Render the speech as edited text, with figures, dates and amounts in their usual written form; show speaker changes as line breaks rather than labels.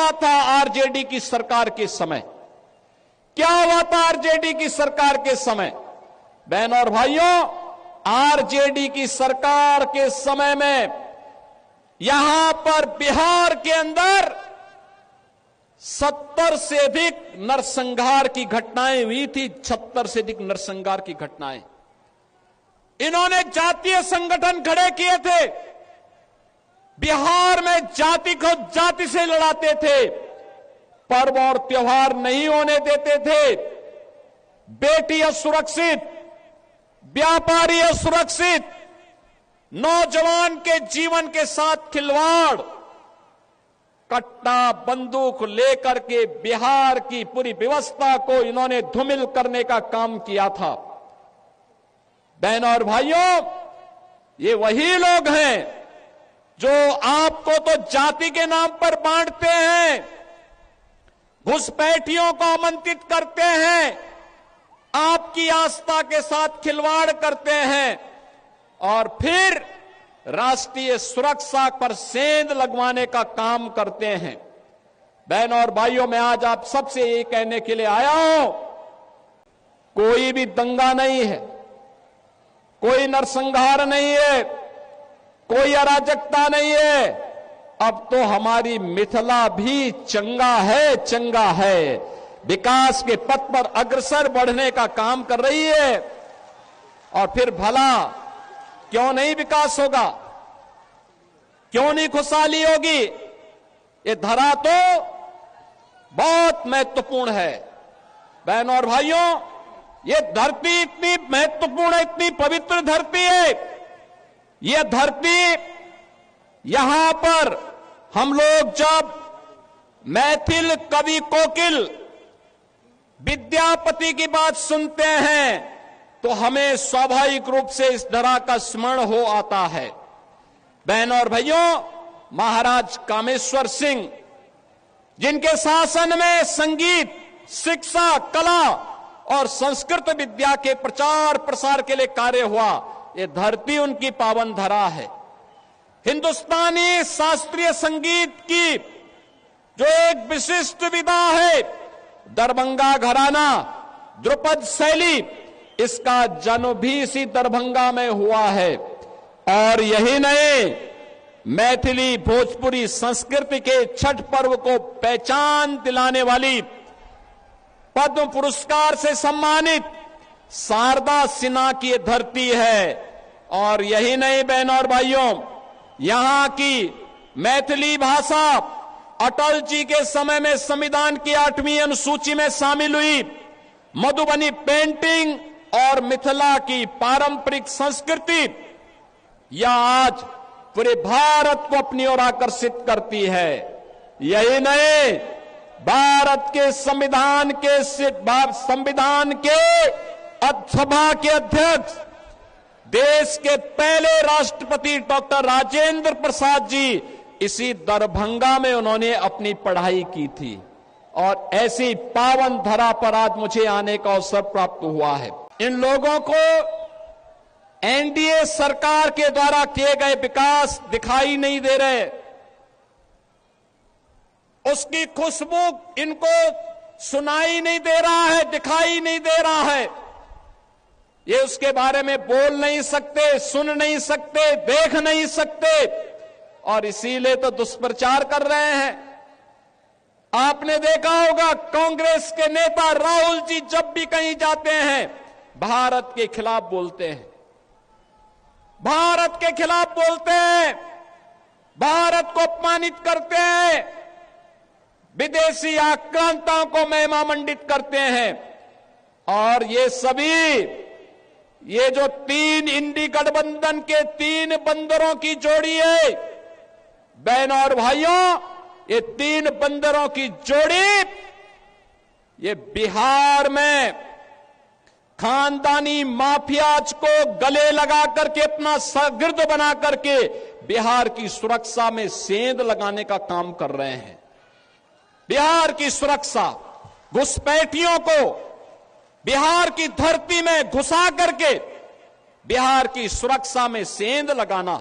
हुआ था आरजेडी की सरकार के समय? क्या हुआ था आरजेडी की सरकार के समय? बहनों और भाइयों, आरजेडी की सरकार के समय में यहां पर बिहार के अंदर 70 से अधिक नरसंहार की घटनाएं हुई थी। 76 से अधिक नरसंहार की घटनाएं। इन्होंने जातीय संगठन खड़े किए थे। बिहार में जाति को जाति से लड़ाते थे। पर्व और त्योहार नहीं होने देते थे। बेटी असुरक्षित, व्यापारी असुरक्षित, नौजवान के जीवन के साथ खिलवाड़, कट्टा बंदूक लेकर के बिहार की पूरी व्यवस्था को इन्होंने धूमिल करने का काम किया था। बहनों और भाइयों, ये वही लोग हैं जो आपको तो जाति के नाम पर बांटते हैं, घुसपैठियों को आमंत्रित करते हैं, आपकी आस्था के साथ खिलवाड़ करते हैं और फिर राष्ट्रीय सुरक्षा पर सेंध लगवाने का काम करते हैं। बहनों और भाइयों, मैं आज आप सबसे ये कहने के लिए आया हूं, कोई भी दंगा नहीं है, कोई नरसंहार नहीं है, कोई अराजकता नहीं है। अब तो हमारी मिथिला भी चंगा है, विकास के पथ पर अग्रसर बढ़ने का काम कर रही है। और फिर भला क्यों नहीं विकास होगा, क्यों नहीं खुशहाली होगी? ये धरा तो बहुत महत्वपूर्ण है। बहनों और भाइयों, ये धरती इतनी महत्वपूर्ण है, इतनी पवित्र धरती है। ये धरती, यहां पर हम लोग जब मैथिल कवि कोकिल विद्यापति की बात सुनते हैं तो हमें स्वाभाविक रूप से इस धरा का स्मरण हो आता है। बहनों और भाइयों, महाराज कामेश्वर सिंह, जिनके शासन में संगीत, शिक्षा, कला और संस्कृत विद्या के प्रचार प्रसार के लिए कार्य हुआ, ये धरती उनकी पावन धरा है। हिंदुस्तानी शास्त्रीय संगीत की जो एक विशिष्ट विधा है, दरभंगा घराना, ध्रुपद शैली, इसका जन्म भी इसी दरभंगा में हुआ है। और यही नहीं, मैथिली भोजपुरी संस्कृति के छठ पर्व को पहचान दिलाने वाली पद्म पुरस्कार से सम्मानित शारदा सिन्हा की धरती है। और यही नहीं बहनों और भाइयों, यहां की मैथिली भाषा अटल जी के समय में संविधान की 8वीं अनुसूची में शामिल हुई। मधुबनी पेंटिंग और मिथिला की पारंपरिक संस्कृति यह आज पूरे भारत को अपनी ओर आकर्षित करती है। यही नहीं, भारत के संविधान के सभा के अध्यक्ष, देश के पहले राष्ट्रपति डॉक्टर राजेंद्र प्रसाद जी, इसी दरभंगा में उन्होंने अपनी पढ़ाई की थी। और ऐसी पावन धरा पर आज मुझे आने का अवसर प्राप्त हुआ है। इन लोगों को एनडीए सरकार के द्वारा किए गए विकास दिखाई नहीं दे रहे, उसकी खुशबू इनको सुनाई नहीं दे रहा है, दिखाई नहीं दे रहा है। ये उसके बारे में बोल नहीं सकते, सुन नहीं सकते, देख नहीं सकते, और इसीलिए तो दुष्प्रचार कर रहे हैं। आपने देखा होगा, कांग्रेस के नेता राहुल जी जब भी कहीं जाते हैं भारत के खिलाफ बोलते हैं, भारत के खिलाफ बोलते हैं, भारत को अपमानित करते हैं, विदेशी आक्रांताओं को महिमा मंडित करते हैं। और ये सभी, ये जो 3 इंडी गठबंधन के 3 बंदरों की जोड़ी है, बहनों और भाइयों, ये 3 बंदरों की जोड़ी, ये बिहार में खानदानी माफियाज को गले लगा करके, अपना शागिर्द बना करके बिहार की सुरक्षा में सेंध लगाने का काम कर रहे हैं। बिहार की सुरक्षा, घुसपैठियों को बिहार की धरती में घुसा करके बिहार की सुरक्षा में सेंध लगाना,